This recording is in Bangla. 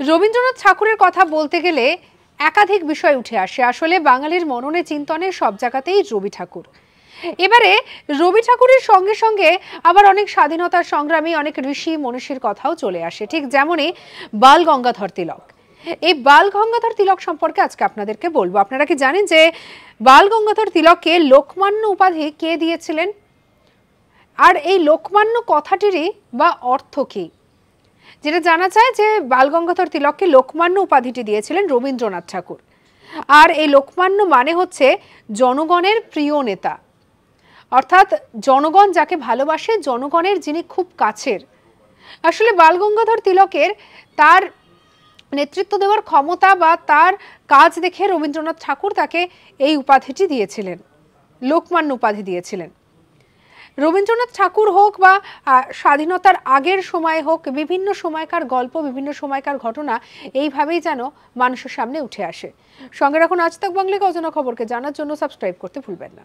রবীন্দ্রনাথ ঠাকুরের কথা বলতে গেলে একাধিক বিষয় উঠে আসে। আসলে বাঙালির মননে চিন্তনে সব জায়গাতেই রবি ঠাকুর। এবারে রবি ঠাকুরের সঙ্গে সঙ্গে আবার অনেক স্বাধীনতা সংগ্রামী, অনেক ঋষি মনীষীর কথাও চলে আসে, ঠিক যেমনই বাল গঙ্গাধর তিলক। এই বাল গঙ্গাধর তিলক সম্পর্কে আজকে আপনাদেরকে বলবো। আপনারা কি জানেন যে বাল গঙ্গাধর তিলককে লোকমান্য উপাধি কে দিয়েছিলেন? আর এই লোকমান্য কথাটিরই বা অর্থ কি? যেটা জানা যায় যে বাল গঙ্গাধর তিলককে লোকমান্য উপাধিটি দিয়েছিলেন রবীন্দ্রনাথ ঠাকুর। আর এই লোকমান্য মানে হচ্ছে জনগণের প্রিয় নেতা, অর্থাৎ জনগণ যাকে ভালোবাসে, জনগণের যিনি খুব কাছের। আসলে বাল গঙ্গাধর তিলকের তার নেতৃত্ব দেওয়ার ক্ষমতা বা তার কাজ দেখে রবীন্দ্রনাথ ঠাকুর তাকে এই উপাধিটি দিয়েছিলেন, লোকমান্য উপাধি দিয়েছিলেন। রবীন্দ্রনাথ ঠাকুর হোক বা স্বাধীনতার আগের সময় হোক, বিভিন্ন সময়কার গল্প, বিভিন্ন সময়কার ঘটনা এইভাবেই যেন মানুষের সামনে উঠে আসে। সঙ্গে রাখুন আজ তাক বাংলা, অজানা খবরকে জানার জন্য সাবস্ক্রাইব করতে ভুলবেন না।